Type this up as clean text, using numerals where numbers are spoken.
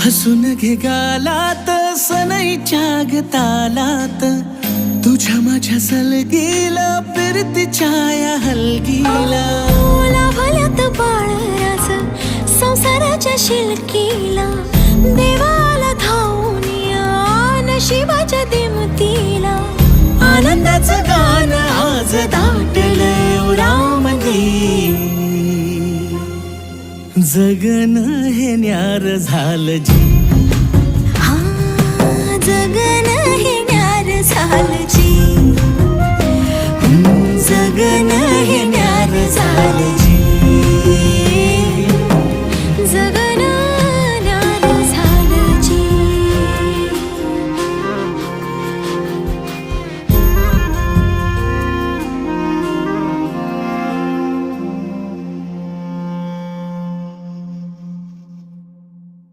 हसून घे गालात सनईच्या ग तालात, तुझ्या माझ्या सलगीला फिरतीच्या या हलगीला. लाभल्यात बाळराज संसाराच्या शिलकीला, देवाला धावून या नशिबाच्या दिमतीला. आनंदाचं गाण आज दाटलंय उरामध्ये, जगन हे न्यार झालं जी. हा जगन हे न्यार झालं जी, जगन हे न्यार झालं जी.